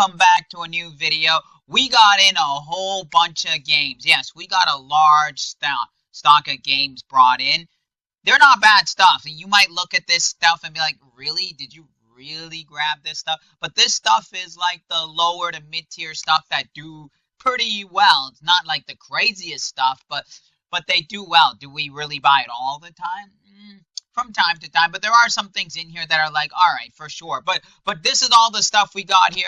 welcome back to a new video. We got in a whole bunch of games. Yes, we got a large stock of games brought in. They're not bad stuff. And you might look at this stuff and be like, really? Did you really grab this stuff? But this stuff is like the lower to mid-tier stuff that do pretty well. It's not like the craziest stuff, but they do well. Do we really buy it all the time? From time to time, but there are some things in here that are like, all right, for sure. But this is all the stuff we got here,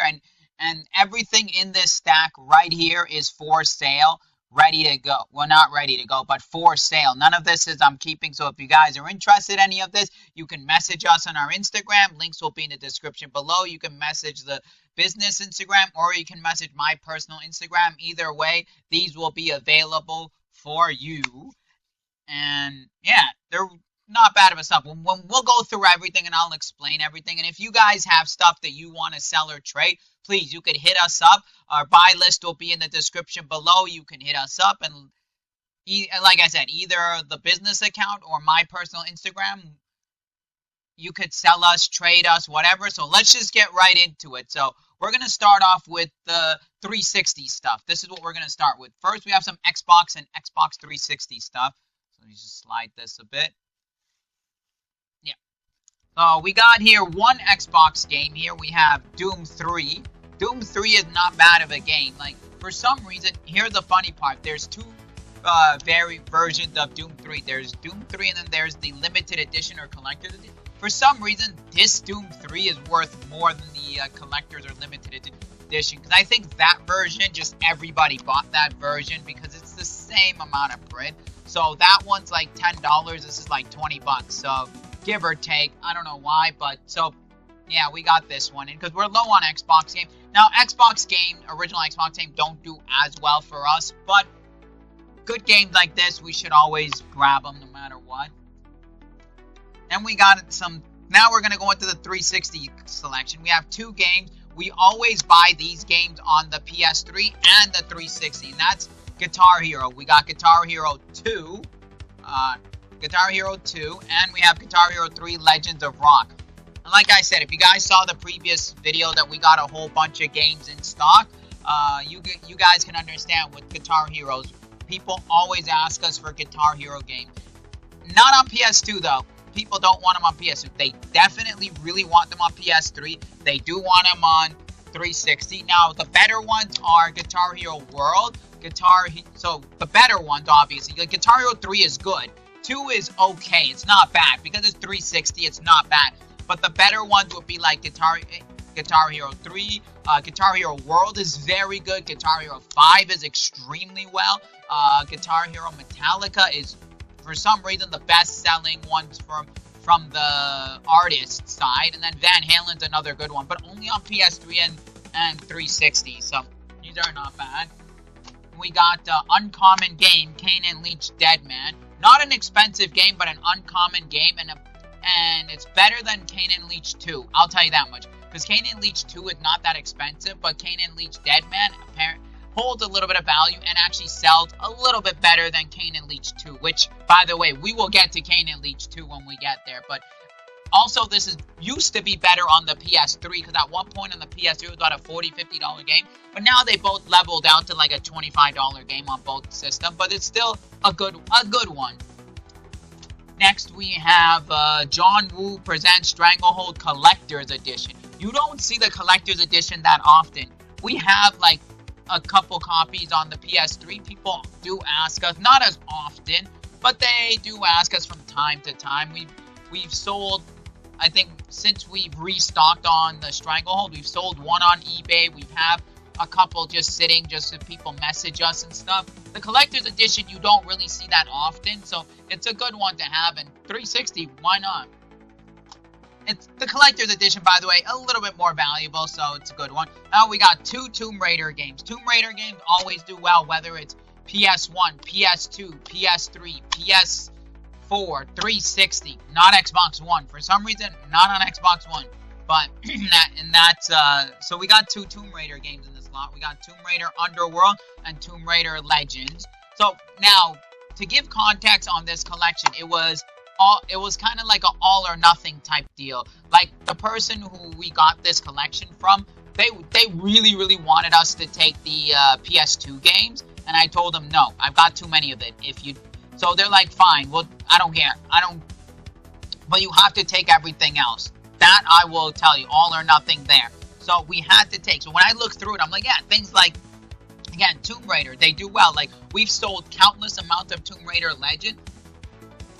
and everything in this stack right here is for sale, ready to go. Well, not ready to go, but for sale. None of this is I'm keeping. So if you guys are interested in any of this, you can message us on our Instagram. Links will be in the description below. You can message the business Instagram, or you can message my personal Instagram. Either way, these will be available for you. And yeah, they're not bad of a stuff. We'll go through everything and I'll explain everything. And if you guys have stuff that you want to sell or trade, please, you could hit us up. Our buy list will be in the description below. You can hit us up, and like I said, either the business account or my personal Instagram, you could sell us, trade us, whatever. So let's just get right into it. So we're going to start off with the 360 stuff. This is what we're going to start with. First, we have some Xbox and Xbox 360 stuff. So let me just slide this a bit. So we got here one Xbox game here. We have Doom 3. Doom 3 is not bad of a game. Like, for some reason, here's the funny part. There's two versions of Doom 3. There's Doom 3 and then there's the limited edition or collector's edition. For some reason, this Doom 3 is worth more than the collector's or limited edition. Because I think that version, just everybody bought that version because it's the same amount of print. So that one's like $10. This is like 20 bucks. So give or take. I don't know why, but so yeah, we got this one in because we're low on Xbox game. Now, original Xbox game don't do as well for us, but good games like this, we should always grab them no matter what. And we got some. Now we're gonna go into the 360 selection. We have two games. We always buy these games on the PS3 and the 360, and that's Guitar Hero. We got Guitar Hero 2. Guitar Hero 2, and we have Guitar Hero 3 Legends of Rock. And like I said, if you guys saw the previous video that we got a whole bunch of games in stock, you guys can understand with Guitar Heroes. People always ask us for Guitar Hero games. Not on PS2 though. People don't want them on PS2. They definitely really want them on PS3. They do want them on 360. Now, the better ones are Guitar Hero World, so the better ones, obviously. Like, Guitar Hero 3 is good. 2 is okay. It's not bad. Because it's 360, it's not bad. But the better ones would be like Guitar Hero 3. Guitar Hero World is very good. Guitar Hero 5 is extremely well. Guitar Hero Metallica is, for some reason, the best-selling ones from the artist side. And then Van Halen's another good one. But only on PS3 and 360. So these are not bad. We got Uncommon Game, Kane and Leech Dead Man. Not an expensive game, but an uncommon game, and it's better than Kane and Leech 2. I'll tell you that much. Because Kane and Leech 2 is not that expensive, but Kane and Leech Dead Man holds a little bit of value and actually sells a little bit better than Kane and Leech 2. Which, by the way, we will get to Kane and Leech 2 when we get there. But also, this used to be better on the PS3, because at one point on the PS3 it was about a $40, $50 game. But now they both leveled out to like a $25 game on both systems. But it's still a good one. Next, we have John Woo Presents Stranglehold Collector's Edition. You don't see the Collector's Edition that often. We have like a couple copies on the PS3. People do ask us, not as often, but they do ask us from time to time. We've sold, I think, since we've restocked on the Stranglehold, we've sold one on eBay. We have a couple just sitting, just so people message us and stuff. The collector's edition, you don't really see that often, so it's a good one to have. And 360, why not? It's the collector's edition, by the way, a little bit more valuable, so it's a good one. Now we got two Tomb Raider games. Tomb Raider games always do well, whether it's PS1, PS2, PS3, PS4, 360, not Xbox One. For some reason, not on Xbox One. But so we got two Tomb Raider games in this lot. We got Tomb Raider Underworld and Tomb Raider Legends. So now, to give context on this collection, it was kind of like an all or nothing type deal. Like, the person who we got this collection from they really wanted us to take the PS2 games, and I told them no, I've got too many of it. So they're like, fine, well, I don't care, but you have to take everything else. That I will tell you, all or nothing there. So we had to take. So when I look through it, I'm like, yeah, things like, again, Tomb Raider, they do well. Like, we've sold countless amounts of Tomb Raider Legend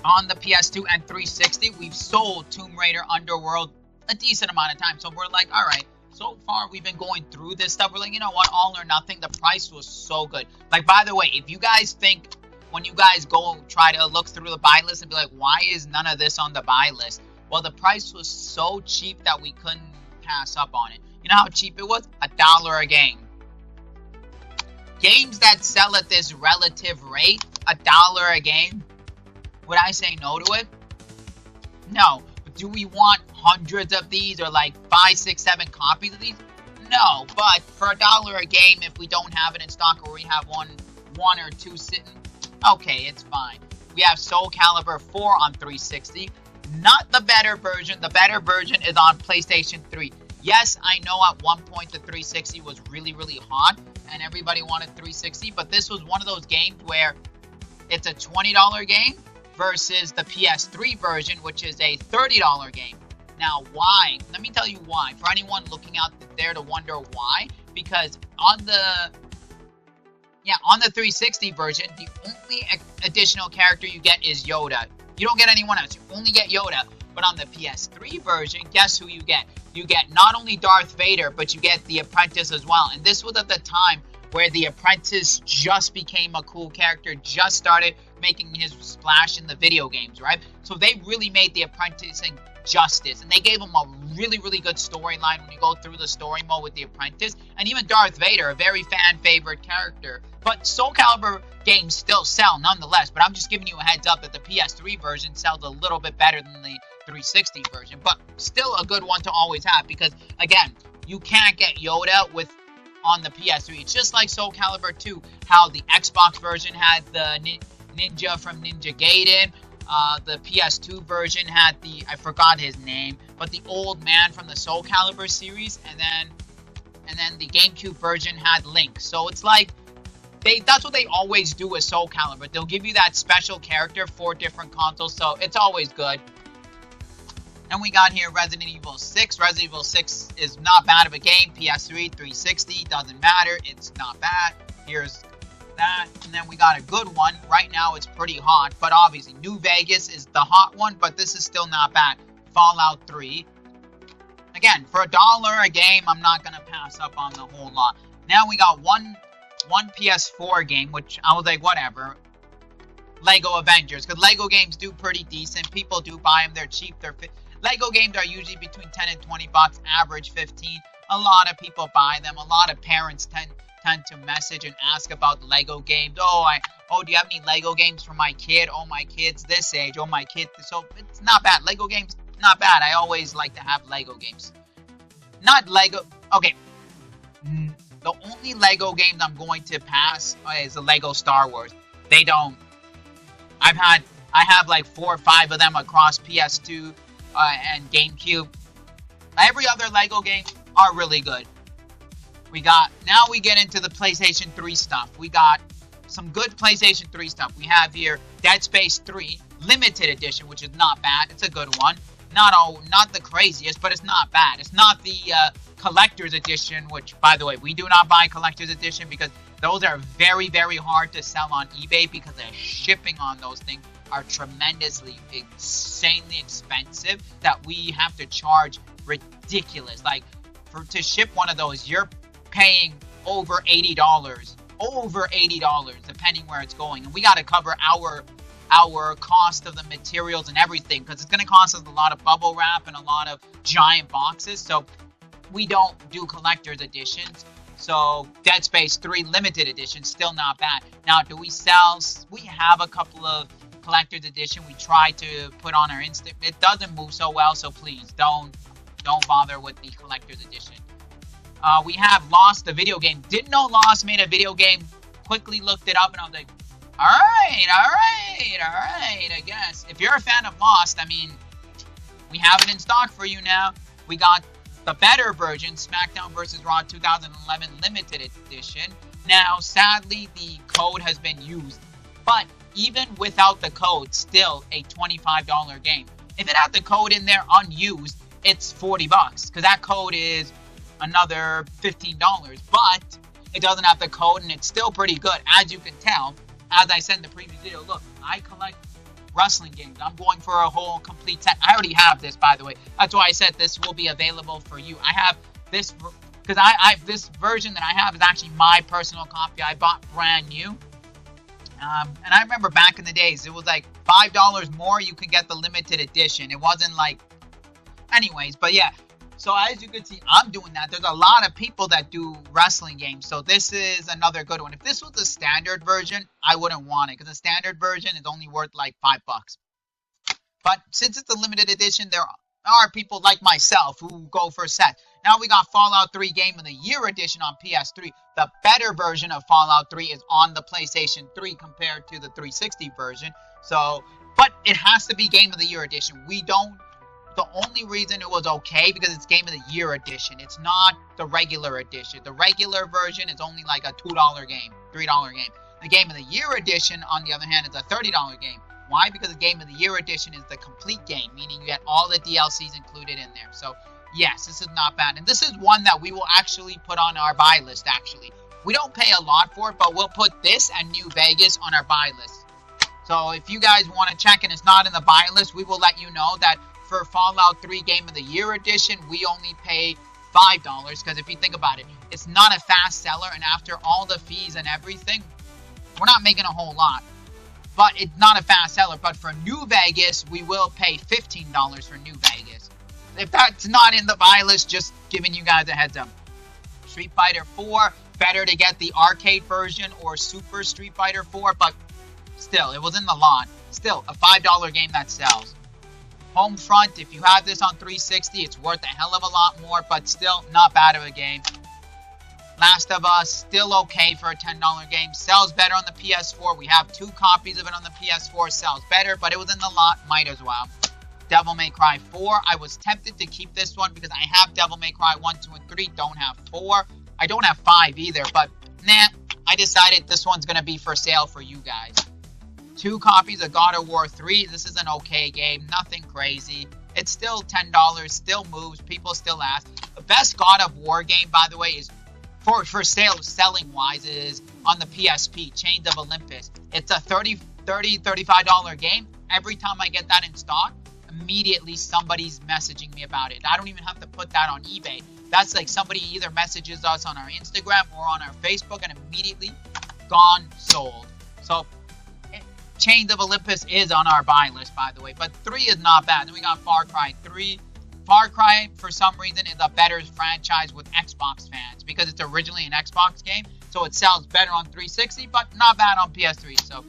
on the PS2 and 360. We've sold Tomb Raider Underworld a decent amount of time. So we're like, all right, so far we've been going through this stuff. We're like, you know what, all or nothing. The price was so good. Like, by the way, if you guys think, when you guys go try to look through the buy list and be like, why is none of this on the buy list? Well, the price was so cheap that we couldn't pass up on it. You know how cheap it was? $1 a game. Games that sell at this relative rate, $1 a game, would I say no to it? No. But do we want hundreds of these, or like 5, 6, 7 copies of these? No. But for $1 a game, if we don't have it in stock, or we have one or two sitting, okay, it's fine. We have Soul Calibur 4 on 360. Not the better version. The better version is on PlayStation 3. Yes, I know at one point the 360 was really hot and everybody wanted 360, but this was one of those games where it's a $20 game versus the PS3 version, which is a $30 game. Now, why? Let me tell you why. For anyone looking out there to wonder why, because on the 360 version, the only additional character you get is Yoda. You don't get anyone else. You only get Yoda. But on the PS3 version, guess who you get? You get not only Darth Vader, but you get the Apprentice as well. And this was at the time where the Apprentice just became a cool character, just started making his splash in the video games, right? So they really made the Apprentice justice, and they gave him a really good storyline when you go through the story mode with the Apprentice, and even Darth Vader, a very fan favorite character. But Soul Calibur games still sell nonetheless, but I'm just giving you a heads up that the PS3 version sells a little bit better than the 360 version, but still a good one to always have, because again, you can't get Yoda on the PS3. It's just like Soul Calibur 2, how the Xbox version had the ninja from Ninja Gaiden. The PS2 version had I forgot his name, but the old man from the Soul Calibur series, and then the GameCube version had Link. So it's like, that's what they always do with Soul Calibur. They'll give you that special character for different consoles, so it's always good. And we got here Resident Evil 6. Resident Evil 6 is not bad of a game. PS3, 360, doesn't matter. It's not bad. Here's that. And then we got a good one. Right now it's pretty hot, but obviously New Vegas is the hot one, but this is still not bad. Fallout 3. Again, for $1 a game, I'm not going to pass up on the whole lot. Now we got one PS4 game, which I was like, whatever. Lego Avengers, because Lego games do pretty decent. People do buy them. They're cheap. Lego games are usually between 10 and 20 bucks, average 15. A lot of people buy them. A lot of parents tend to message and ask about Lego games. Do you have any Lego games for my kid? Oh, my kid's this age. Oh, my kid. So it's not bad. Lego games, not bad. I always like to have Lego games. Not Lego. Okay. The only Lego games I'm going to pass is the Lego Star Wars. They don't. I have like 4 or 5 of them across PS2 and GameCube. Every other Lego game are really good. Now we get into the PlayStation 3 stuff. We got some good PlayStation 3 stuff. We have here Dead Space 3 Limited Edition, which is not bad. It's a good one. Not the craziest, but it's not bad. It's not the Collector's Edition, which, by the way, we do not buy Collector's Edition because those are very hard to sell on eBay, because the shipping on those things are tremendously, insanely expensive, that we have to charge ridiculous. Like, to ship one of those, you're paying over $80, depending where it's going. And we got to cover our cost of the materials and everything, because it's going to cost us a lot of bubble wrap and a lot of giant boxes. So we don't do collector's editions. So Dead Space 3 Limited Edition, still not bad. Now, we have a couple of collector's edition we try to put on our Insta. It doesn't move so well, so please don't bother with the collector's edition. We have Lost, the video game. Didn't know Lost made a video game. Quickly looked it up, and I was like, all right, I guess. If you're a fan of Lost, I mean, we have it in stock for you now. We got the better version, SmackDown vs. Raw 2011 Limited Edition. Now, sadly, the code has been used, but even without the code, still a $25 game. If it had the code in there unused, it's $40 because that code is another $15, but it doesn't have the code and it's still pretty good. As you can tell, as I said in the previous video, look, I collect wrestling games. I'm going for a whole complete set. I already have this, by the way. That's why I said this will be available for you. I have this because this version that I have is actually my personal copy. I bought brand new. And I remember back in the days, it was like $5 more, you could get the limited edition. It wasn't like, anyways, but yeah. So as you can see, I'm doing that. There's a lot of people that do wrestling games. So this is another good one. If this was the standard version, I wouldn't want it because the standard version is only worth like $5. But since it's a limited edition, there are people like myself who go for sets. Now we got Fallout 3 Game of the Year edition on PS3. The better version of Fallout 3 is on the PlayStation 3 compared to the 360 version. So, but it has to be Game of the Year edition. The only reason it was okay because it's Game of the Year edition. It's not the regular edition. The regular version is only like a $2 game, $3 game. The Game of the Year edition, on the other hand, is a $30 game. Why? Because the Game of the Year edition is the complete game, meaning you get all the DLCs included in there. So, yes, this is not bad. And this is one that we will actually put on our buy list, actually. We don't pay a lot for it, but we'll put this and New Vegas on our buy list. So, if you guys want to check and it's not in the buy list, we will let you know that for Fallout 3 Game of the Year edition, we only pay $5. Because if you think about it, it's not a fast seller. And after all the fees and everything, we're not making a whole lot. But it's not a fast seller. But for New Vegas, we will pay $15 for New Vegas. If that's not in the buy list, just giving you guys a heads up. Street Fighter 4, better to get the arcade version or Super Street Fighter 4. But still, it was in the lot. Still, a $5 game that sells. Homefront, if you have this on 360, it's worth a hell of a lot more. But still, not bad of a game. Last of Us, still okay for a $10 game. Sells better on the PS4. We have 2 copies of it on the PS4. Sells better, but it was in the lot. Might as well. Devil May Cry 4. I was tempted to keep this one because I have Devil May Cry 1, 2, and 3. Don't have 4. I don't have 5 either, but nah. I decided this one's going to be for sale for you guys. 2 copies of God of War 3. This is an okay game. Nothing crazy. It's still $10. Still moves. People still ask. The best God of War game, by the way, is for sale, selling wise, is on the PSP, Chains of Olympus. It's a $35 game. Every time I get that in stock, immediately somebody's messaging me about it. I don't even have to put that on eBay. That's like somebody either messages us on our Instagram or on our Facebook and immediately gone, sold. So Chains of Olympus is on our buy list, by the way, but 3 is not bad. Then we got Far Cry 3. Far Cry, for some reason, is a better franchise with Xbox fans because it's originally an Xbox game, so it sells better on 360, but not bad on PS3. So,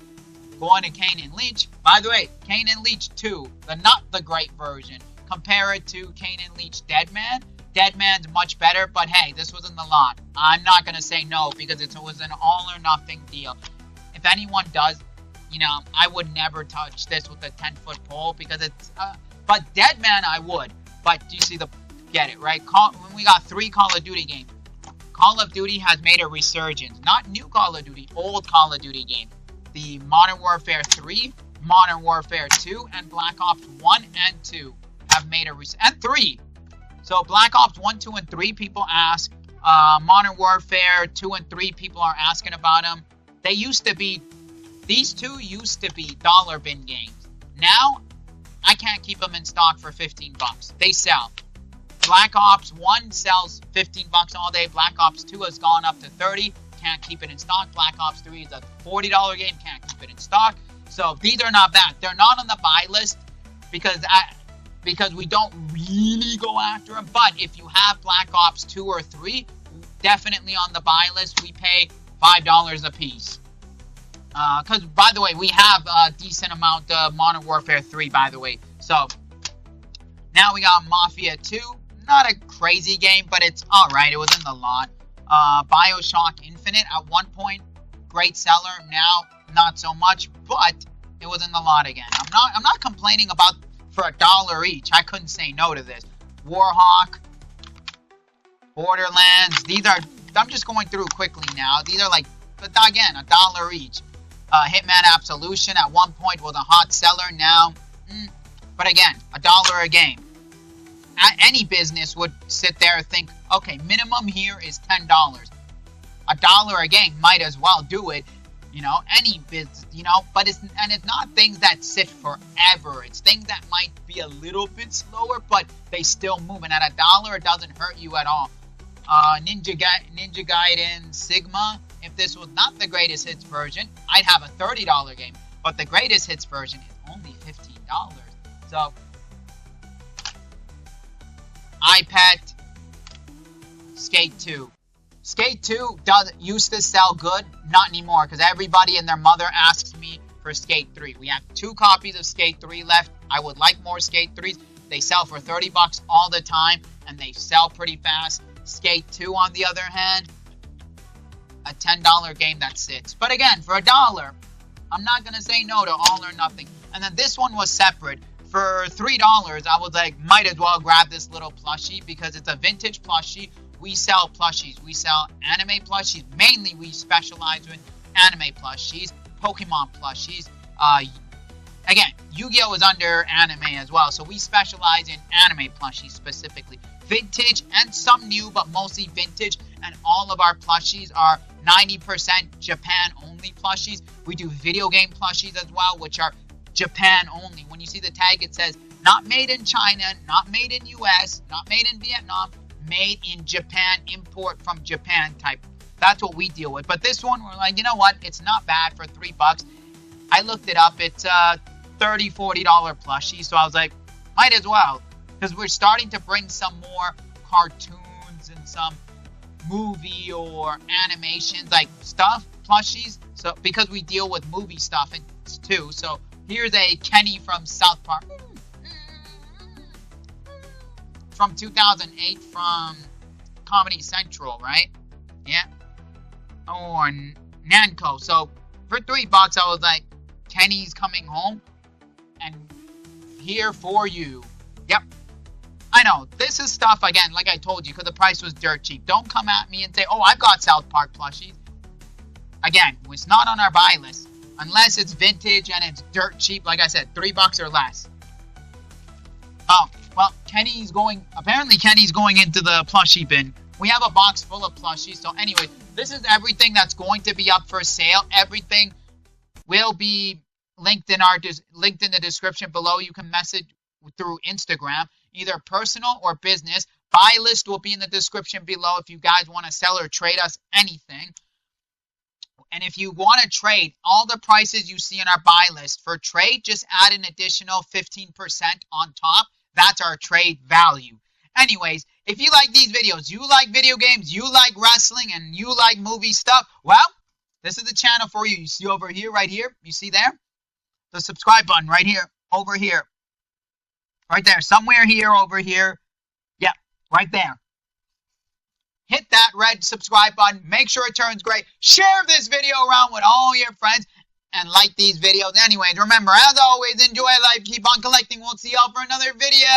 going to Kane and Lynch. By the way, Kane and Lynch 2, not the great version. Compare it to Kane and Lynch Dead Man. Dead Man's much better, but hey, this was in the lot. I'm not going to say no because it was an all or nothing deal. If anyone does, I would never touch this with a 10-foot pole because it's, but Dead Man I would. But you see get it, right? When we got 3 Call of Duty games. Call of Duty has made a resurgence. Not new Call of Duty, old Call of Duty games. The Modern Warfare 3, Modern Warfare 2, and Black Ops 1 and 2 have made a resurgence. And 3. So Black Ops 1, 2, and 3, people ask. Modern Warfare 2 and 3, people are asking about them. These 2 used to be dollar bin games. Now, I can't keep them in stock for $15. They sell. Black Ops 1 sells $15 all day. Black Ops 2 has gone up to $30. Can't keep it in stock. Black Ops 3 is a $40 game. Can't keep it in stock. So these are not bad. They're not on the buy list because we don't really go after them. But if you have Black Ops 2 or 3, definitely on the buy list. We pay $5 a piece. Because, by the way, we have a decent amount of Modern Warfare 3, by the way. So, now we got Mafia 2. Not a crazy game, but it's alright. It was in the lot. Bioshock Infinite, at one point, great seller. Now, not so much, but it was in the lot again. I'm not complaining about for $1 each. I couldn't say no to this. Warhawk, Borderlands. These are, I'm just going through quickly now. These are like, again, $1 each. Hitman Absolution at one point was a hot seller. Now, but again, $1 a game. Any business would sit there and think, okay, minimum here is $10. $1 a game, might as well do it. You know, any business, you know, but it's not things that sit forever. It's things that might be a little bit slower, but they still move. And at $1, it doesn't hurt you at all. Ninja Gaiden Sigma. If this was not the greatest hits version, I'd have a $30 game. But the greatest hits version is only $15. So, iPad Skate 2. Skate 2 used to sell good, not anymore, because everybody and their mother asks me for Skate 3. We have 2 copies of Skate 3 left. I would like more Skate 3s. They sell for $30 all the time, and they sell pretty fast. Skate 2, on the other hand, a $10 game that sits. But again, for $1, I'm not going to say no to All or Nothing. And then this one was separate. For $3, I was like, might as well grab this little plushie because it's a vintage plushie. We sell plushies. We sell anime plushies. Mainly, we specialize in anime plushies, Pokemon plushies. Again, Yu-Gi-Oh! Is under anime as well, so we specialize in anime plushies specifically. Vintage and some new, but mostly vintage. And all of our plushies are 90% Japan-only plushies. We do video game plushies as well, which are Japan only. When you see the tag, it says, not made in China, not made in US, not made in Vietnam, made in Japan, import from Japan type. That's what we deal with. But this one, we're like, you know what? It's not bad for $3. I looked it up. It's a $30, $40 plushie. So I was like, might as well. Because we're starting to bring some more cartoons and some movie or animations, like stuff, plushies. So because we deal with movie stuff too. So here's a Kenny from South Park. From 2008 from Comedy Central, right? Yeah. Or Namco. So for $3, I was like, Kenny's coming home and here for you. Yep. I know. This is stuff, again, like I told you, because the price was dirt cheap. Don't come at me and say, oh, I've got South Park plushies. Again, it's not on our buy list. Unless it's vintage and it's dirt cheap. Like I said, $3 or less. Oh, well, apparently Kenny's going into the plushie bin. We have a box full of plushies. So anyway, this is everything that's going to be up for sale. Everything will be linked in the description below. You can message through Instagram, either personal or business. Buy list will be in the description below if you guys want to sell or trade us anything. And if you want to trade, all the prices you see in our buy list for trade, just add an additional 15% on top. That's our trade value. Anyways, if you like these videos, you like video games, you like wrestling, and you like movie stuff, well, this is the channel for you. You see over here, right here, you see there? The subscribe button right here, over here. Right there, somewhere here, over here. Yeah, right there. Hit that red subscribe button. Make sure it turns gray. Share this video around with all your friends. And like these videos. Anyways, remember, as always, enjoy life. Keep on collecting. We'll see y'all for another video.